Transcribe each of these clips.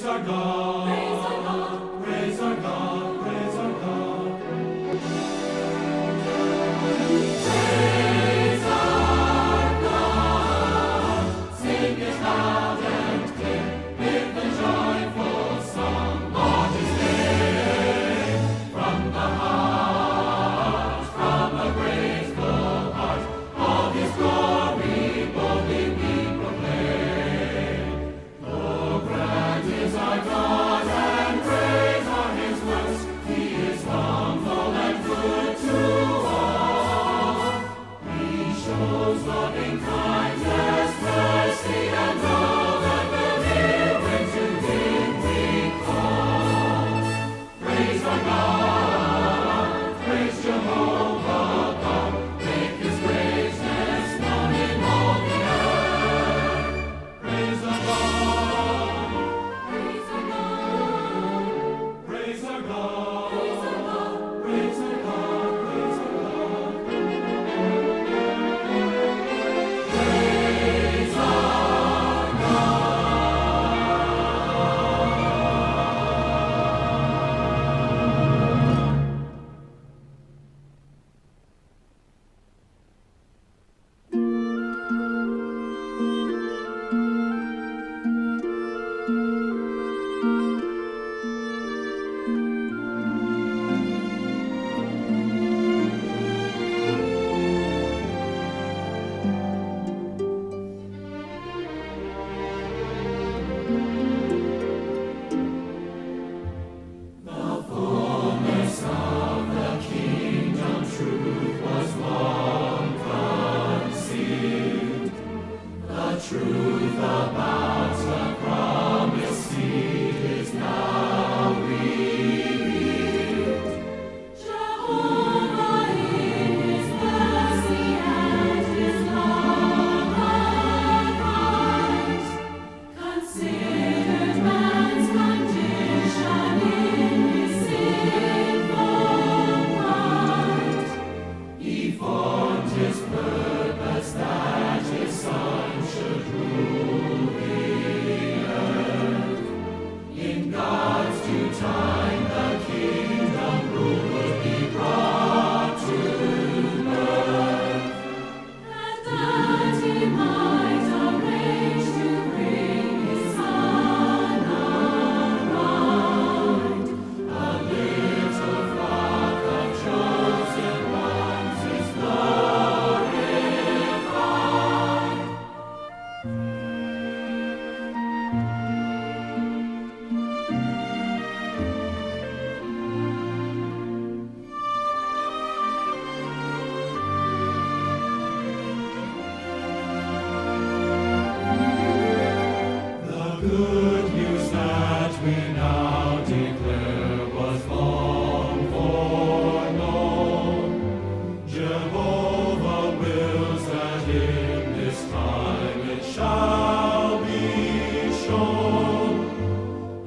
our God. Praise our God. Praise our God. Praise our God. Praise our God. Sing it loud and clear with a joyful song on His name. From the heart, from a grateful heart, all His glory boldly we proclaim. Oh, grand is our God, and great are His works. He is humble and good to all. He shows loving kindness, mercy, and love, and will hear when to Him we call. Praise our God, praise Jehovah God, make His greatness known in all the earth. Praise our God, praise our God, praise our God, praise our God, praise our God, praise our God. Praise our God. The fullness of the kingdom truth was long concealed. The truth about the promised seed is now revealed. Jehovah in His mercy and His love arise, considered man's condition in his sinful plight. He formed His purpose that His Son should rule the earth. In God's due time, the kingdom rule would be brought to birth, and that He might arrange to bring His Son around. A little flock of chosen ones is glorified. The good news that we now declare was long foreknown. Jehovah wills that in this time it shall be shown.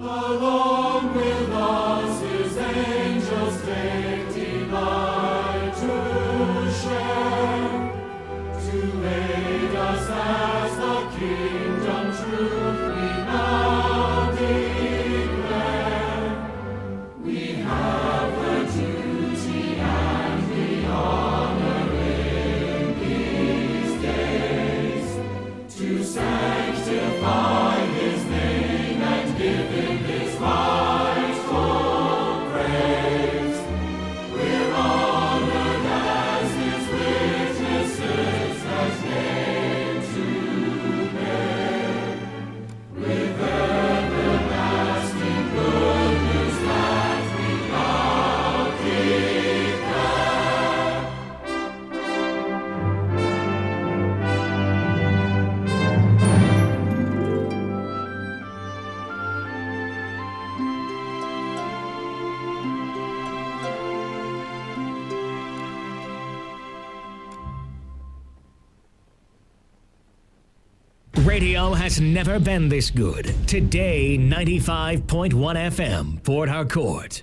Along with us His angels take delight to share, to aid us as the kingdom truth we now declare. We have the duty and the honor in these days to sanctify His name and give Him His rightful praise. We're honored as His witnesses, as name to bear, with everlasting good news that we now Radio has never been this good. Today, 95.1 FM, Port Harcourt.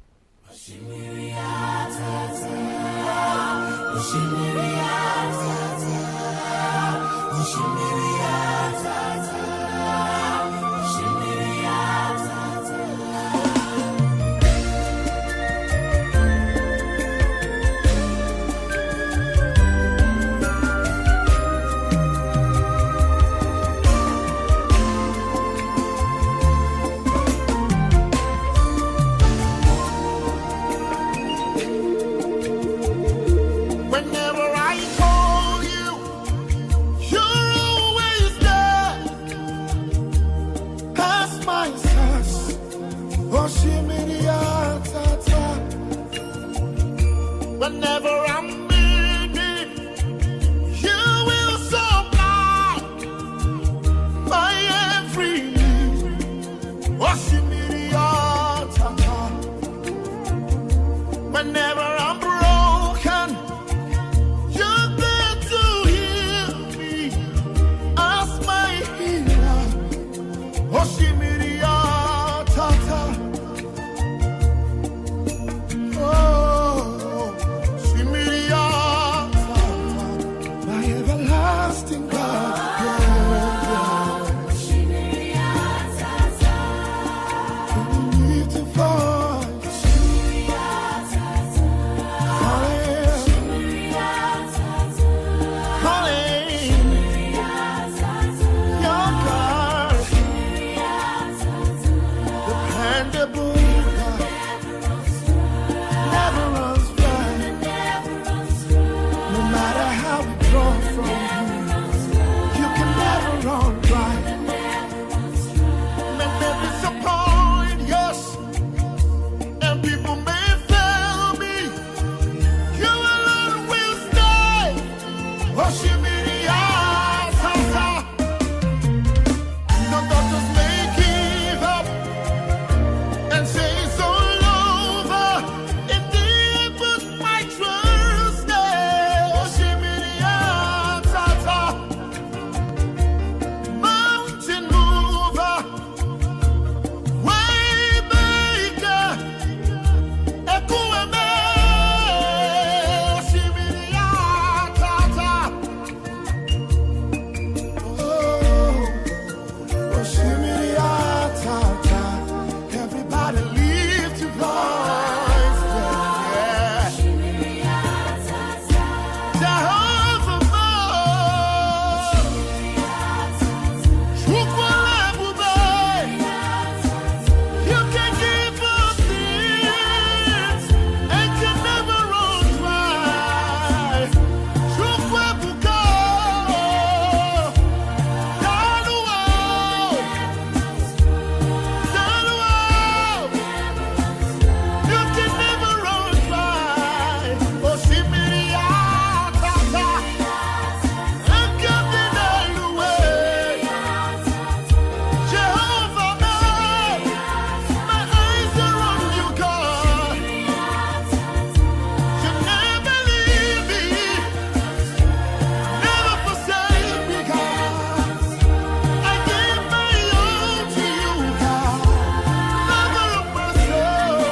Jesus, whenever I'm needed, you will supply my every need. Whenever I'm broken, you're there to heal me as my healer. My everlasting God. Can you lift the voice? Calling your God, dependable God, never runs dry. No matter how we draw from you can never run dry. Men may disappoint, yes, and people may fail me. You alone will stay. No doctors may give up and say it's all over. In the end, put my trust there. Mountain mover, way maker, Ekueme, everybody lift your voice, yeah. Jehovah, you can give us things and can never run dry. You can never run dry. And Captain Alway, Jehovah, my eyes are on you, God. You never leave me, never forsake me, God. I give my all to you, God. Lover of my soul.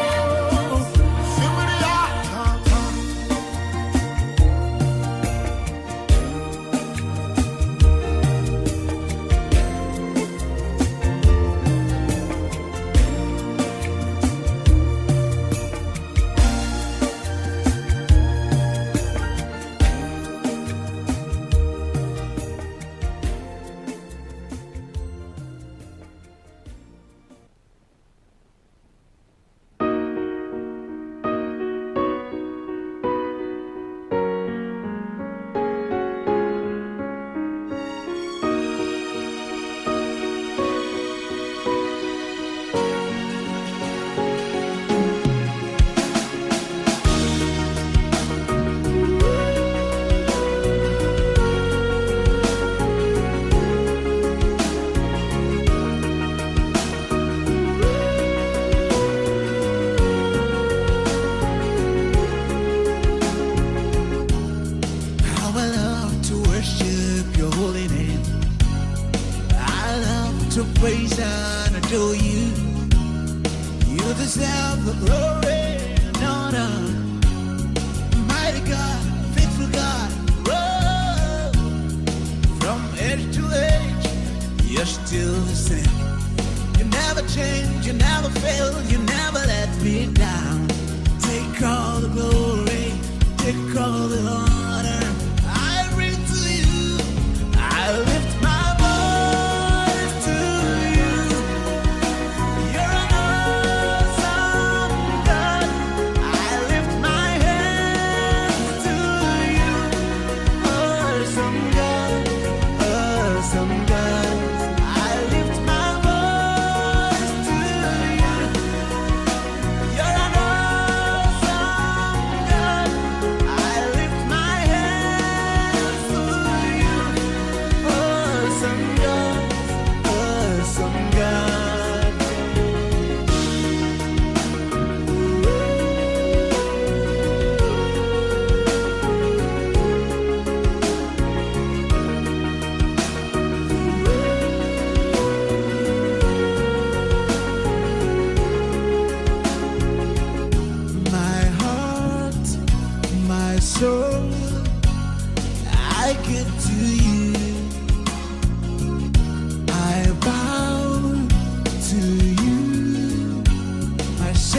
How I love to worship your holy name. I love to praise and adore you. You deserve the glory and honor. Mighty God, faithful God, oh, from age to age, you're still the same. You never change, you never fail, you never let me down. Take all the glory, take all the honor. I bring to you, I lift my voice to you. You're an awesome God. I lift my hands to you. Awesome God, awesome God. I lift my voice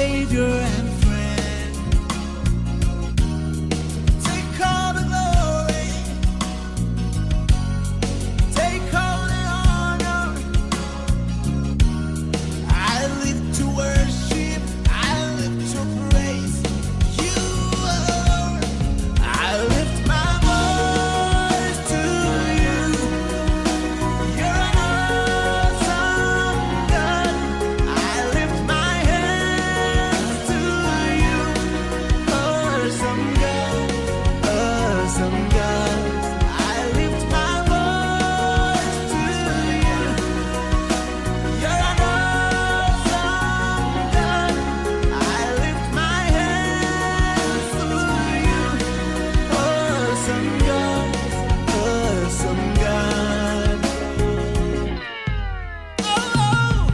Savior and friend. Take all the glory, take all the honor. I live to worship, I live to praise you, Lord. I lift my voice to you. You're an awesome God. I lift my hands to you. Awesome God, awesome God. I lift my voice to you. You're an awesome God. I lift my hands to you. Awesome God, awesome God. Oh,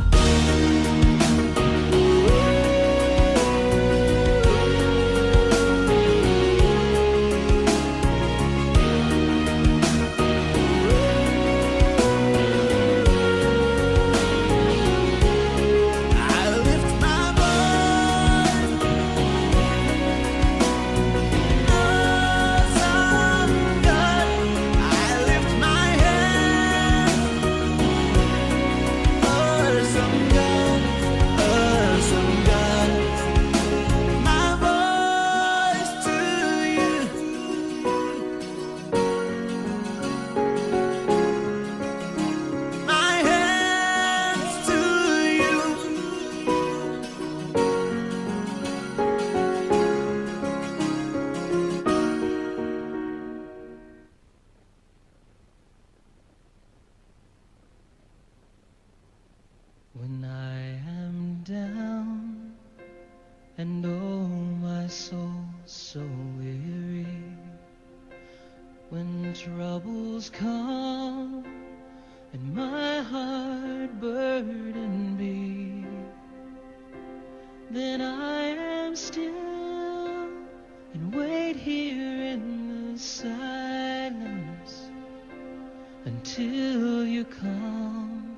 I lift my voice. Awesome God. I lift my hands. Awesome God. Awesome God. My voice to you. My hands to you. When I am down and oh my soul so weary, when troubles come and my heart burden be, then I am still and wait here in the silence until you come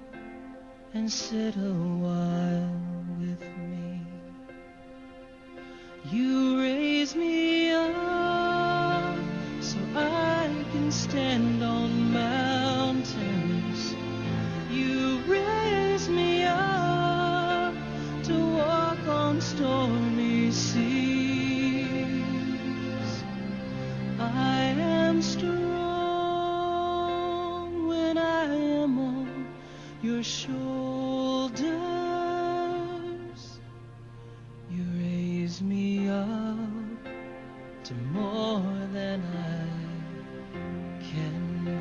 and sit a while with me. You raise me up so I can stand on mountains. You raise me up to walk on stormy seas. I am strong when I am on your shoulders. You raise me up to more than I can be.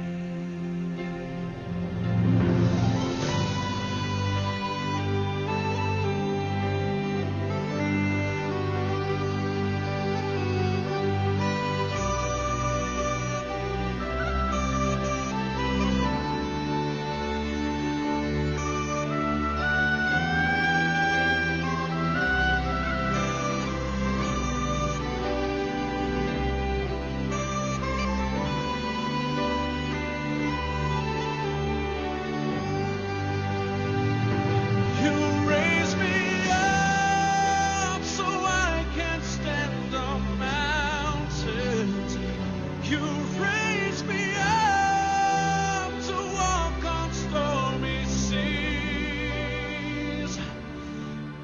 You raise me up so I can stand on mountains. You raise me up to walk on stormy seas.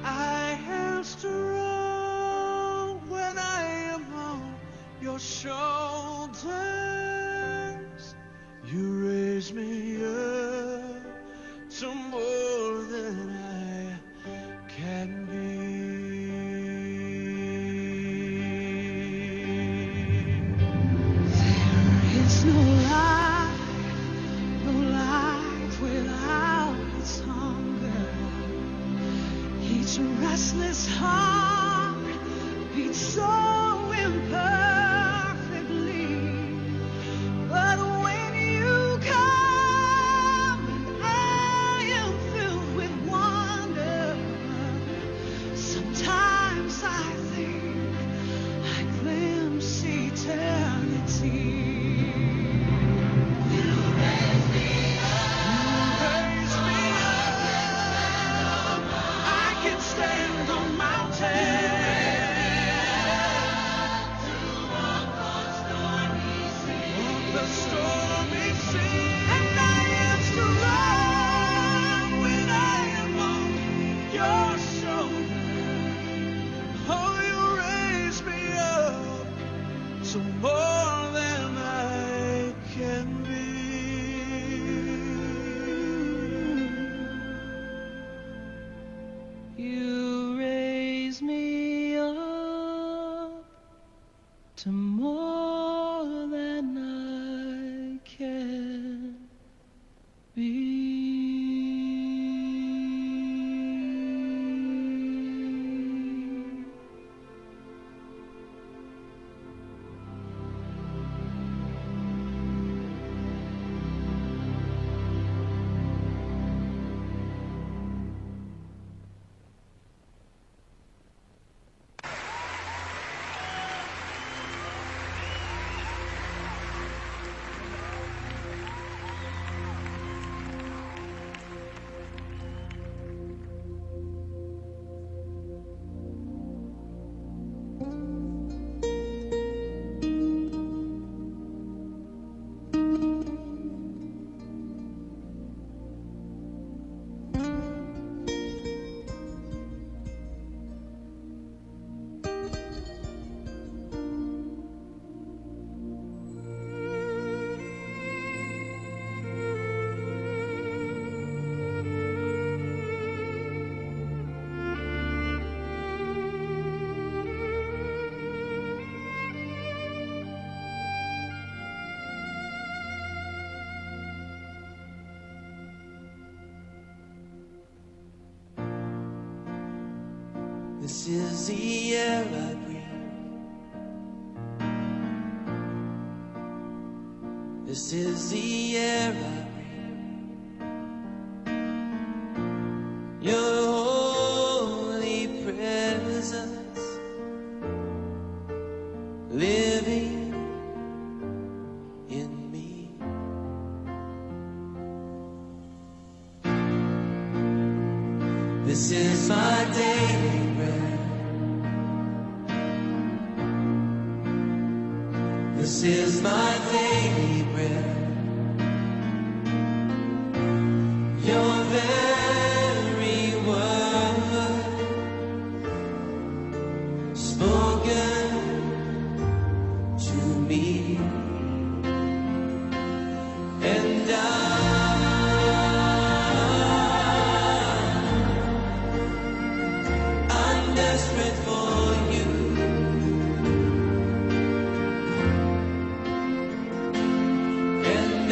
I am strong when I am on your shoulders. You raise me up to more than I can be. There is no life without its hunger. Each restless heart beats so imperfectly. But when you come, I am filled with wonder. Sometimes I think I glimpse eternity. You raise me up. I can stand on mountains. your shoulder. Oh, you raise me up to more than I can be. You raise me up to more than I can be. This is the air I breathe. This is the air I breathe. Your holy presence living in me. This is my daily bread. This is my daily bread. Your very word spoken to me, and I'm desperate for you. And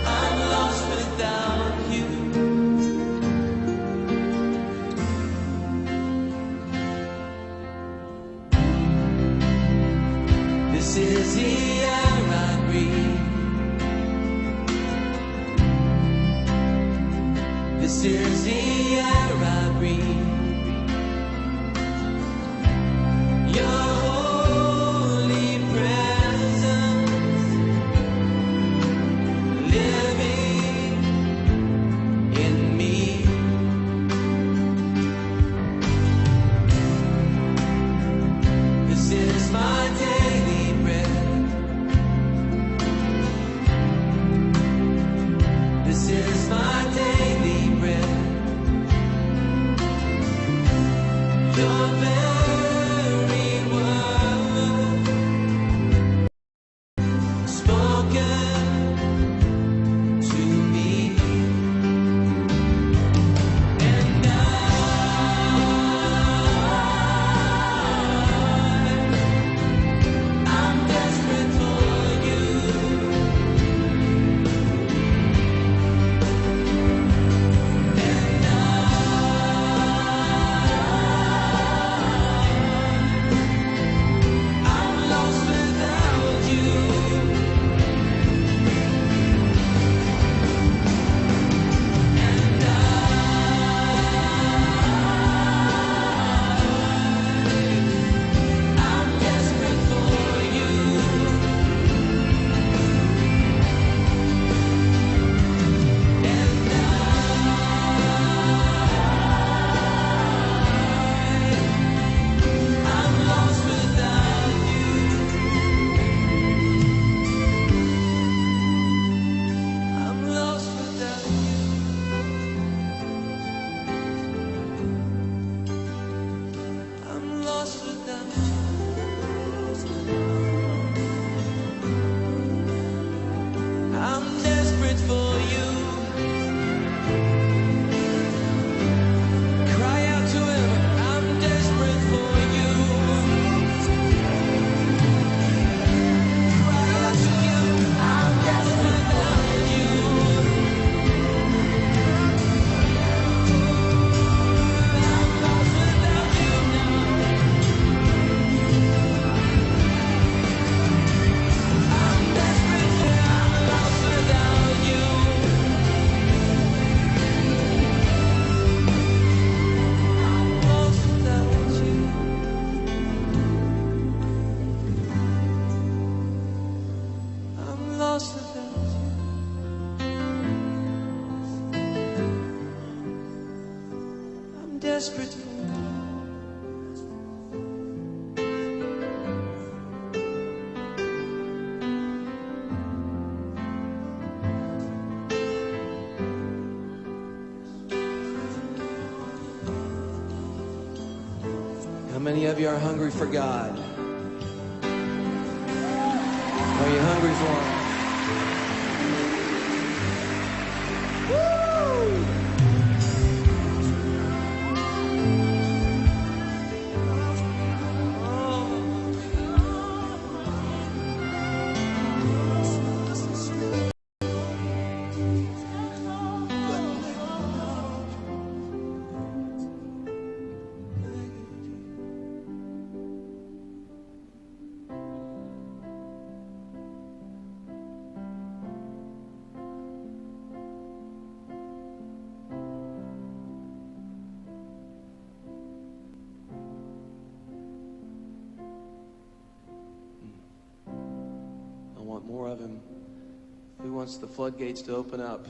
I'm lost without you. This is the air I breathe. This is the air I breathe. Your holy presence living in me. This is my daily bread. This is my daily bread. Your very word spoken to me, and I'm desperate for you. desperate for more. How many of you are hungry for God? Are you hungry for Him? I want more of Him. Who wants the floodgates to open up?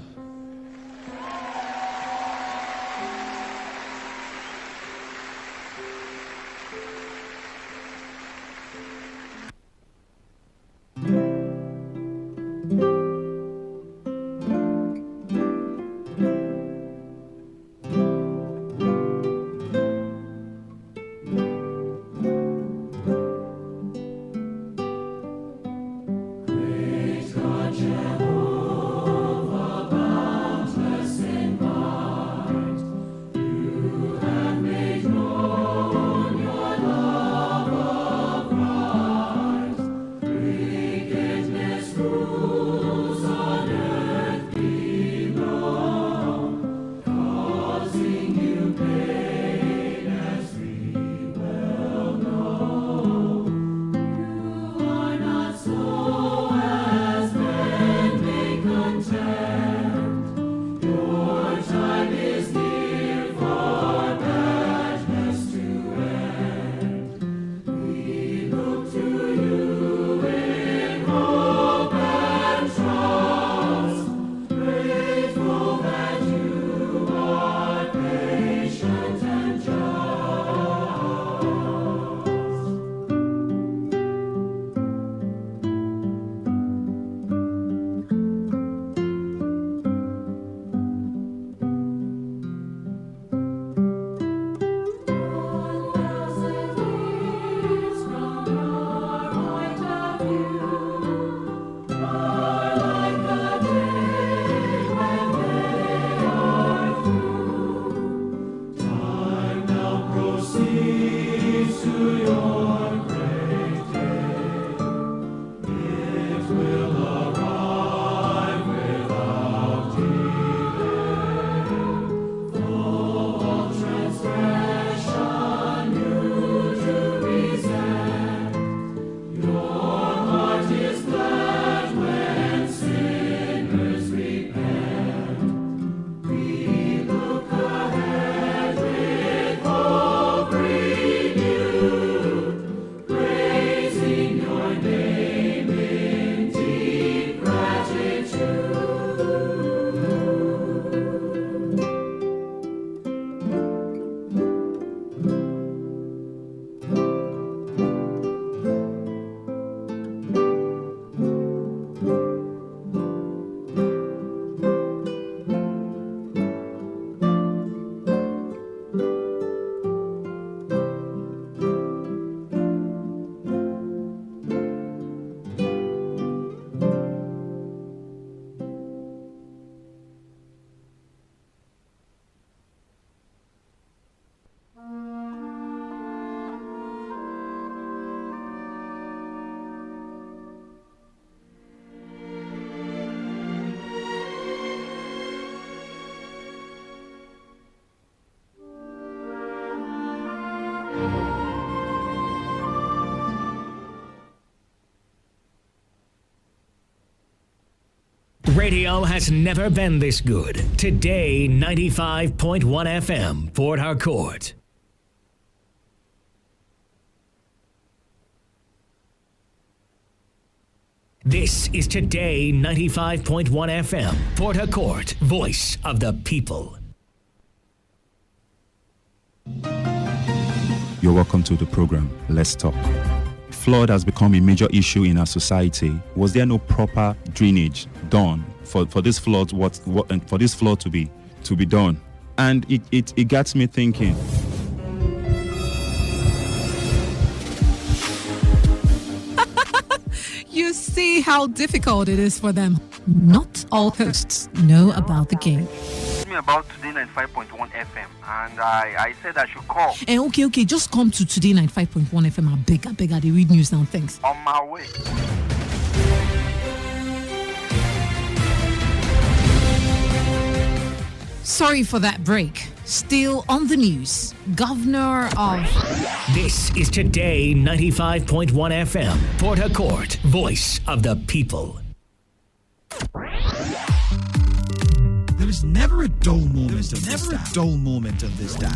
Radio has never been this good. Today, 95.1 FM, Port Harcourt. This is Today 95.1 FM, Port Harcourt, voice of the people. You're welcome to the program. Let's talk. Flood has become a major issue in our society. Was there no proper drainage done for this flood? For this flood to be done? And it gets me thinking. You see how difficult it is for them. Not all hosts know about the game. Me about Today95.1 FM, and I said I should call. Okay, just come to Today 95.1 FM. I beg, they read news now, thanks. On my way. Sorry for that break. Still on the news, Governor of... This is Today 95.1 FM, Port Harcourt, voice of the people. There is never a dull moment of this dial.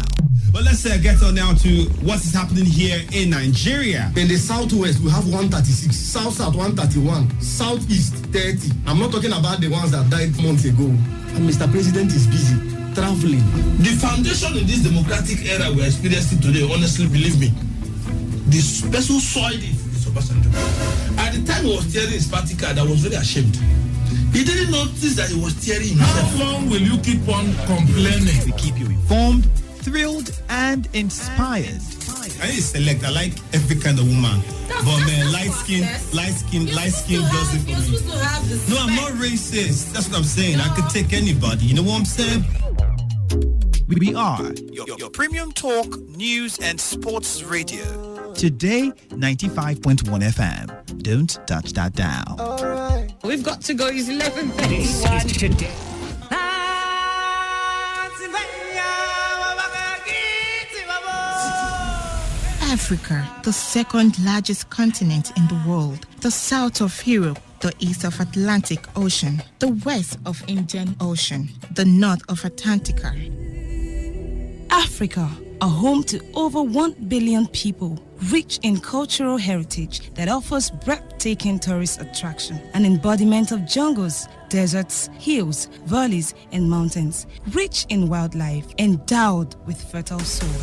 But let's get on now to what is happening here in Nigeria. In the southwest, we have 136, south 131, southeast 30. I'm not talking about the ones that died months ago. And Mr. President is busy traveling. The foundation in this democratic era we're experiencing today, honestly, believe me, this person soiled it is Obasanjo. At the time he was tearing his party card, I was very ashamed. He didn't notice that he was tearing himself. How long will you keep on complaining? To keep you informed, thrilled, and inspired. I need to select. I like every kind of woman. But man, light skin does it for me. No, I'm not racist. That's what I'm saying. I could take anybody. You know what I'm saying? We are your premium talk, news, and sports radio. Today, 95.1 FM. Don't touch that dial. Right. We've got to go. It's 11:31. This is Today. Africa, the second largest continent in the world, the south of Europe, the east of Atlantic Ocean, the west of Indian Ocean, the north of Antarctica. Africa, a home to over 1 billion people, rich in cultural heritage that offers breathtaking tourist attraction, an embodiment of jungles, deserts, hills, valleys, and mountains, rich in wildlife, endowed with fertile soil.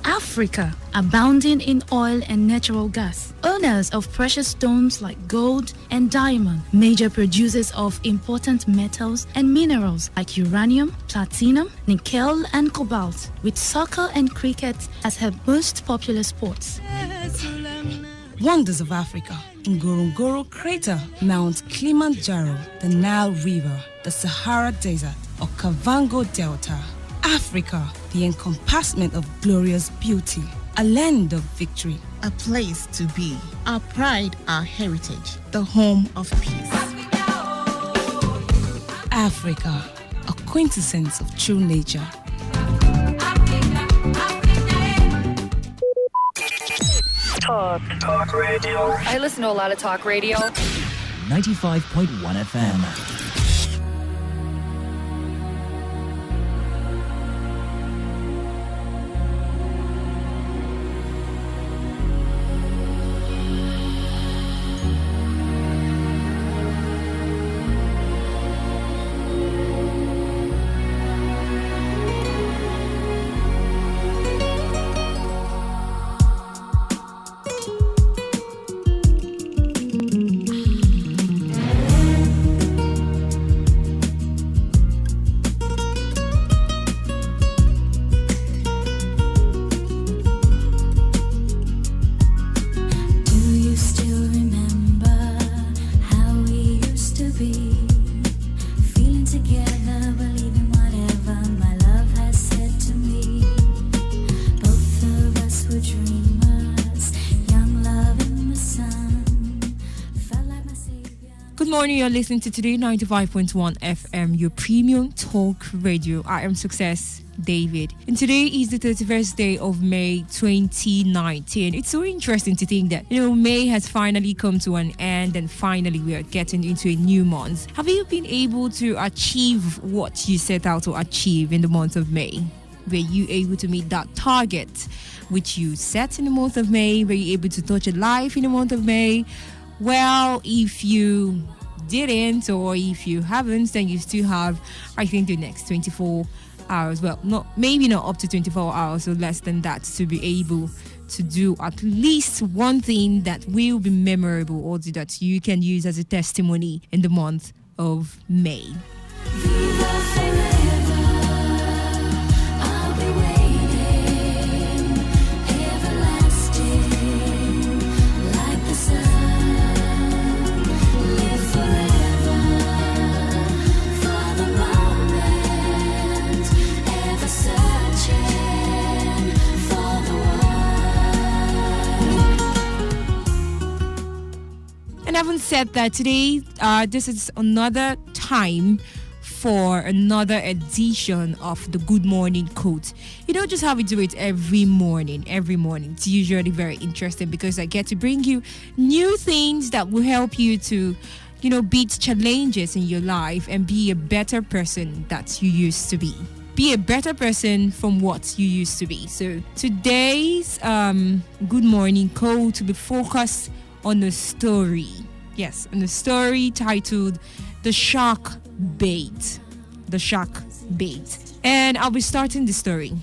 Africa, abounding in oil and natural gas, owners of precious stones like gold and diamond, major producers of important metals and minerals like uranium, platinum, nickel, and cobalt, with soccer and cricket as her most popular sports. Wonders of Africa: Ngorongoro Crater, Mount Kilimanjaro, the Nile River, the Sahara Desert, or Kavango Delta. Africa, the encompassment of glorious beauty, a land of victory, a place to be, our pride, our heritage, the home of peace. Africa, a quintessence of true nature. Talk radio. I listen to a lot of talk radio. 95.1 FM. Morning, you're listening to Today 95.1 FM, your premium talk radio. I am Success David, and today is the 31st day of May 2019. It's so interesting to think that May has finally come to an end, and finally we are getting into a new month. Have you been able to achieve what you set out to achieve in the month of May? Were you able to meet that target which you set in the month of May? Were you able to touch a life in the month of May? Well, if you didn't, or if you haven't, then you still have, I think, the next 24 hours. Well, maybe not up to 24 hours or less than that, to be able to do at least one thing that will be memorable or that you can use as a testimony in the month of May. And having said that, today, this is another time for another edition of the Good Morning Quote. You don't just have to do it every morning. It's usually very interesting because I get to bring you new things that will help you to, beat challenges in your life and be a better person that you used to be. Be a better person from what you used to be. So today's Good Morning Quote will be focused on a story. Yes, on a story titled The Shark Bait. The Shark Bait. And I'll be starting the story.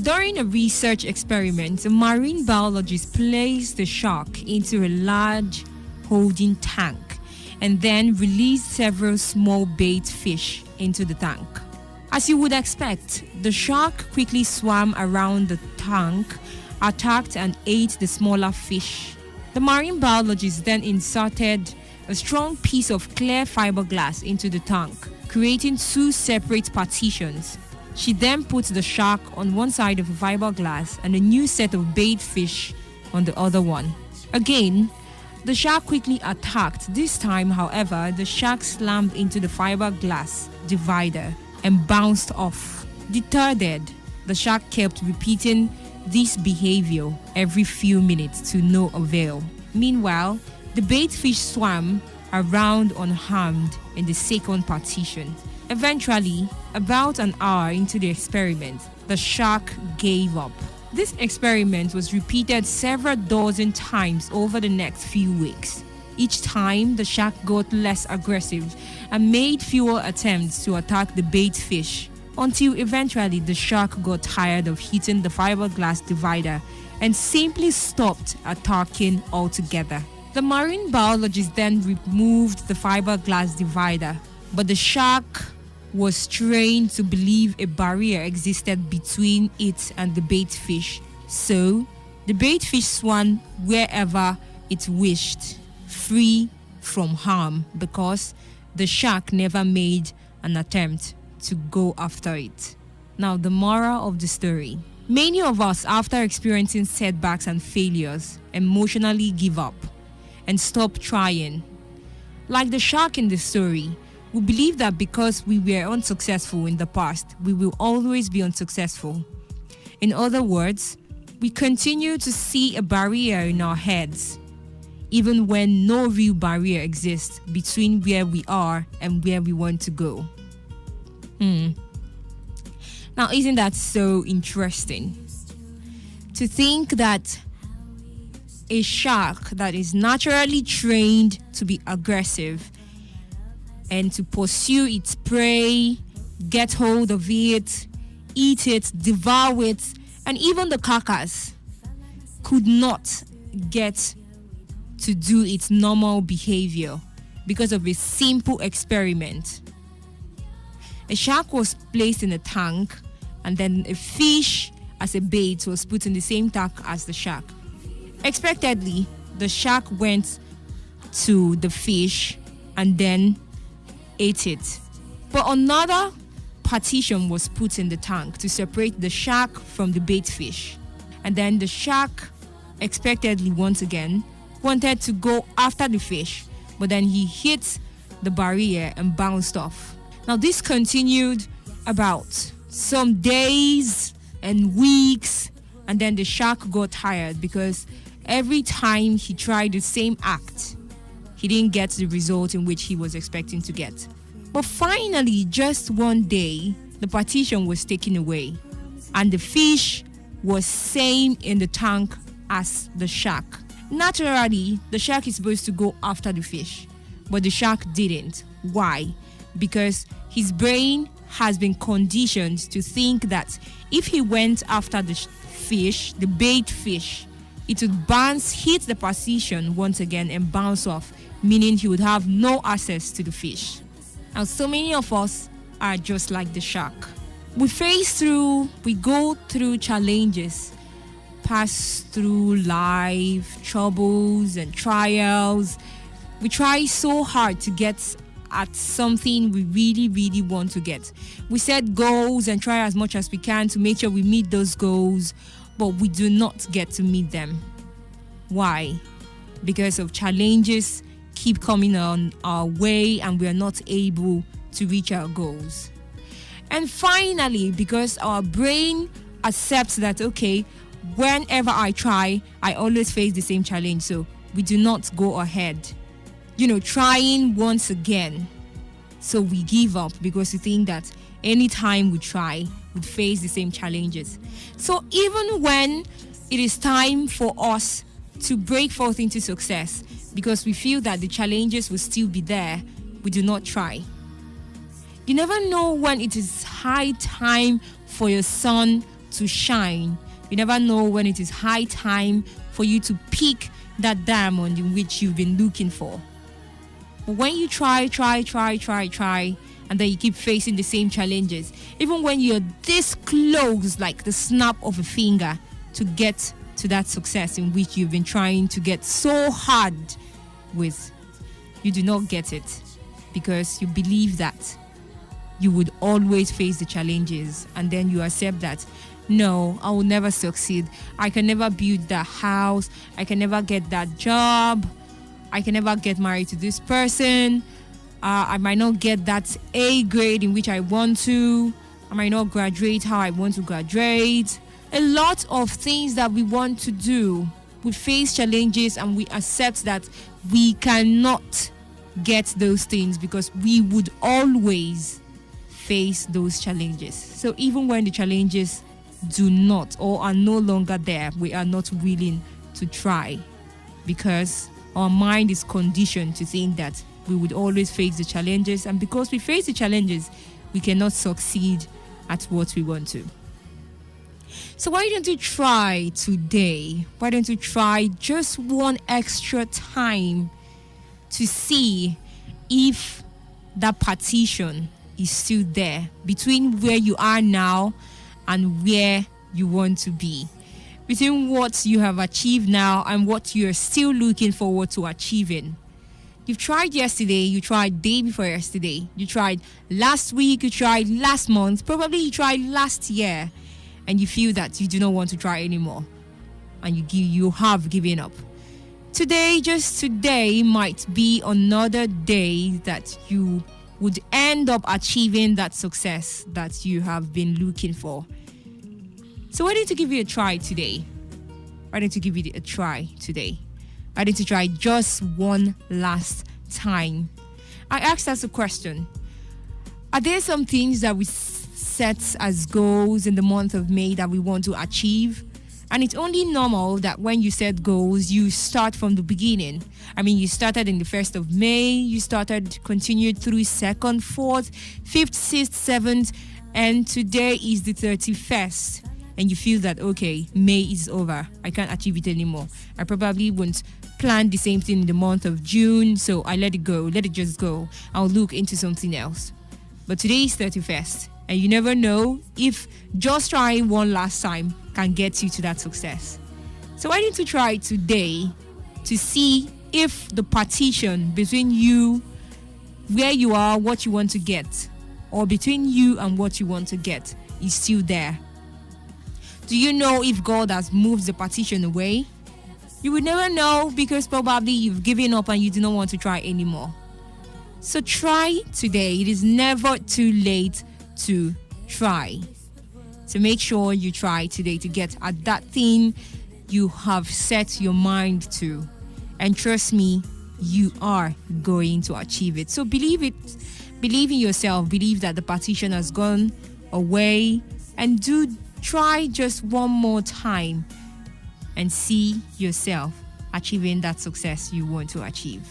During a research experiment, a marine biologist placed the shark into a large holding tank and then released several small bait fish into the tank. As you would expect, the shark quickly swam around the tank, attacked and ate the smaller fish. The marine biologist then inserted a strong piece of clear fiberglass into the tank, creating two separate partitions. She then put the shark on one side of the fiberglass and a new set of bait fish on the other one. Again, the shark quickly attacked. This time, however, the shark slammed into the fiberglass divider and bounced off. Deterred, the shark kept repeating this behavior every few minutes to no avail. Meanwhile, the bait fish swam around unharmed in the second partition. Eventually, about an hour into the experiment, the shark gave up. This experiment was repeated several dozen times over the next few weeks. Each time, the shark got less aggressive and made fewer attempts to attack the bait fish, until eventually the shark got tired of hitting the fiberglass divider and simply stopped attacking altogether. The marine biologist then removed the fiberglass divider, but the shark was trained to believe a barrier existed between it and the bait fish. So, the bait fish swam wherever it wished, free from harm, because the shark never made an attempt to go after it. Now, the moral of the story. Many of us, after experiencing setbacks and failures, emotionally give up and stop trying. Like the shark in the story, we believe that because we were unsuccessful in the past, we will always be unsuccessful. In other words, we continue to see a barrier in our heads, even when no real barrier exists between where we are and where we want to go. Now, isn't that so interesting? To think that a shark that is naturally trained to be aggressive and to pursue its prey, get hold of it, eat it, devour it, and even the carcass could not get to do its normal behavior because of a simple experiment. A shark was placed in a tank, and then a fish as a bait was put in the same tank as the shark. Expectedly, the shark went to the fish and then ate it. But another partition was put in the tank to separate the shark from the bait fish. And then the shark, expectedly once again, wanted to go after the fish, but then he hit the barrier and bounced off. Now, this continued about some days and weeks, and then the shark got tired because every time he tried the same act, he didn't get the result in which he was expecting to get. But finally, just one day, the partition was taken away, and the fish was same in the tank as the shark. Naturally, the shark is supposed to go after the fish, but the shark didn't. Why? Because his brain has been conditioned to think that if he went after the fish, the bait fish, it would hit the position once again and bounce off, meaning he would have no access to the fish. And so many of us are just like the shark. We go through challenges, pass through life, troubles and trials. We try so hard to get at something we really, really want to get. We set goals and try as much as we can to make sure we meet those goals, but we do not get to meet them. Why? Because of challenges keep coming on our way and we are not able to reach our goals. And finally, because our brain accepts that, okay, whenever I try, I always face the same challenge, so we do not go ahead, trying once again. So we give up because we think that anytime we try, we face the same challenges. So even when it is time for us to break forth into success, because we feel that the challenges will still be there, we do not try. You never know when it is high time for your sun to shine. You never know when it is high time for you to pick that diamond in which you've been looking for. But when you try, and then you keep facing the same challenges, even when you're this close, like the snap of a finger, to get to that success in which you've been trying to get so hard with, you do not get it because you believe that you would always face the challenges, and then you accept that, no, I will never succeed. I can never build that house. I can never get that job. I can never get married to this person. I might not get that A grade in which I want to. I might not graduate how I want to graduate. A lot of things that we want to do, we face challenges and we accept that we cannot get those things because we would always face those challenges. So even when the challenges do not or are no longer there, we are not willing to try because our mind is conditioned to think that we would always face the challenges, and because we face the challenges, we cannot succeed at what we want to. So why don't you try today? Why don't you try just one extra time to see if that partition is still there between where you are now and where you want to be, between what you have achieved now and what you're still looking forward to achieving. You've tried yesterday, you tried day before yesterday, you tried last week, you tried last month, probably you tried last year, and you feel that you do not want to try anymore, and you have given up. Today, just today, might be another day that you would end up achieving that success that you have been looking for. So why don't you give it a try today? Why don't you give it a try today? Why don't you try just one last time? I asked us a question. Are there some things that we set as goals in the month of May that we want to achieve? And it's only normal that when you set goals, you start from the beginning. I mean, you started in the 1st of May, you continued through 2nd, 4th, 5th, 6th, 7th, and today is the 31st. And you feel that, okay, May is over. I can't achieve it anymore. I probably won't plan the same thing in the month of June, so I let it go. Let it just go. I'll look into something else. But today is 31st, and you never know if just trying one last time can get you to that success. So why don't you try today to see if the partition between you, where you are, what you want to get, or between you and what you want to get is still there. Do you know if God has moved the partition away? You will never know because probably you've given up and you do not want to try anymore. So try today. It is never too late to try. So make sure you try today to get at that thing you have set your mind to. And trust me, you are going to achieve it. So believe it. Believe in yourself. Believe that the partition has gone away. And do try just one more time and see yourself achieving that success you want to achieve.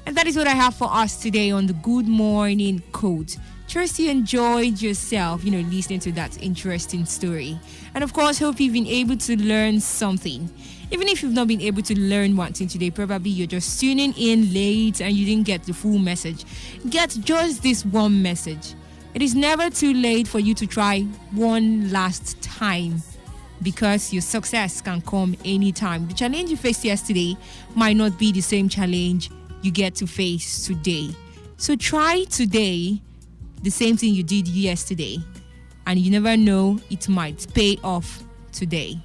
And that is what I have for us today on the Good Morning Quote. Trust you enjoyed yourself, listening to that interesting story. And of course, hope you've been able to learn something. Even if you've not been able to learn one thing today, probably you're just tuning in late and you didn't get the full message. Get just this one message. It is never too late for you to try one last time, because your success can come anytime. The challenge you faced yesterday might not be the same challenge you get to face today. So try today the same thing you did yesterday, and you never know, it might pay off today.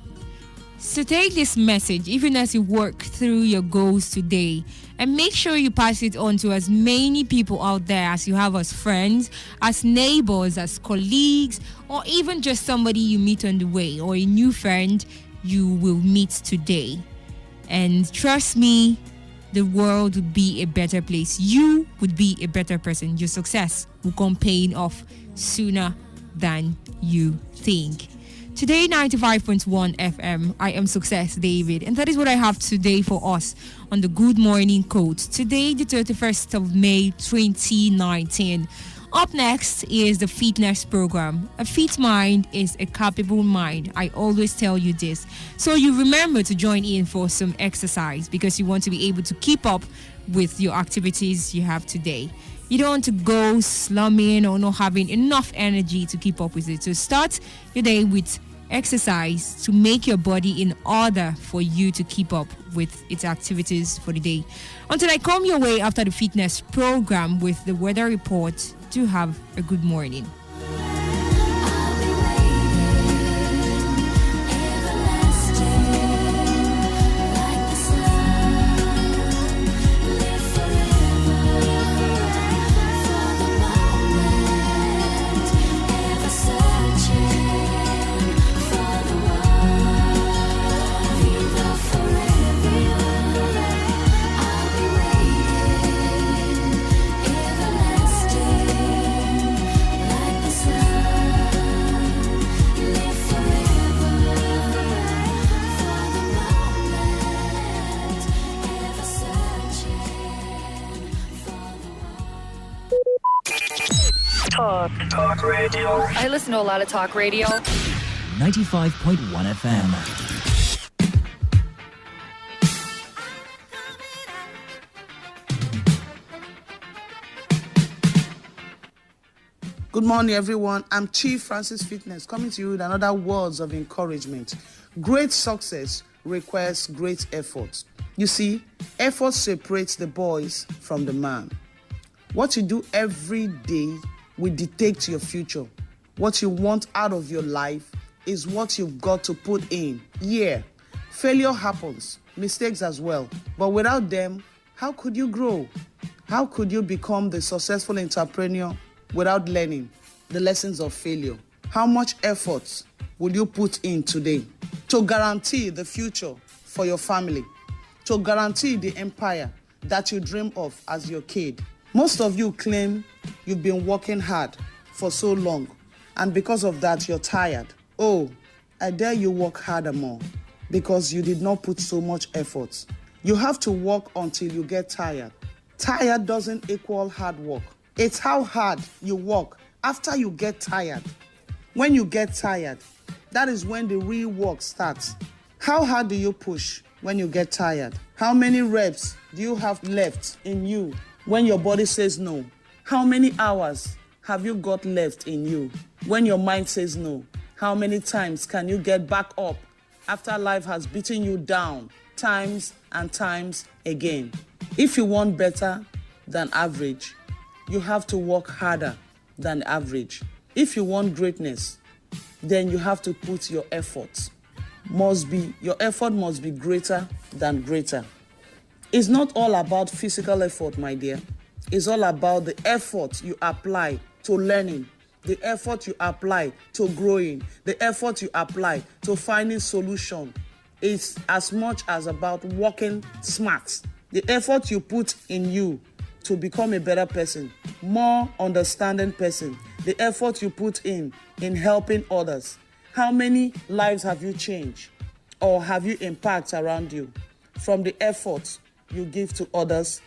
So take this message even as you work through your goals today, and make sure you pass it on to as many people out there as you have, as friends, as neighbors, as colleagues, or even just somebody you meet on the way, or a new friend you will meet today. And trust me, the world would be a better place. You would be a better person. Your success will come paying off sooner than you think. Today, 95.1 FM, I am Success David, and that is what I have today for us on the Good Morning Code. Today, the 31st of May, 2019. Up next is the fitness program. A fit mind is a capable mind. I always tell you this. So you remember to join in for some exercise, because you want to be able to keep up with your activities you have today. You don't want to go slumming or not having enough energy to keep up with it. So start your day with exercise to make your body in order for you to keep up with its activities for the day. Until I come your way after the fitness program with the weather report, do have a good morning. Talk radio. I listen to a lot of talk radio. 95.1 FM. Good morning, everyone. I'm Chief Francis Fitness, coming to you with another words of encouragement. Great success requires great effort. You see, effort separates the boys from the man. What you do every day will dictate your future. What you want out of your life is what you've got to put in. Yeah, failure happens, mistakes as well. But without them, how could you grow? How could you become the successful entrepreneur without learning the lessons of failure? How much effort will you put in today to guarantee the future for your family, to guarantee the empire that you dream of as your kid? Most of you claim you've been working hard for so long, and because of that, you're tired. Oh, I dare you work harder more, because you did not put so much effort. You have to work until you get tired. Tired doesn't equal hard work. It's how hard you work after you get tired. When you get tired, that is when the real work starts. How hard do you push when you get tired? How many reps do you have left in you when your body says no? How many hours have you got left in you when your mind says no? How many times can you get back up after life has beaten you down times and times again? If you want better than average, you have to work harder than average. If you want greatness, then you have to put your effort. Your effort must be greater than greater. It's not all about physical effort, my dear. It's all about the effort you apply to learning, the effort you apply to growing, the effort you apply to finding solution. It's as much as about working smart. The effort you put in you to become a better person, more understanding person, the effort you put in helping others. How many lives have you changed or have you impacted around you from the effort you give to others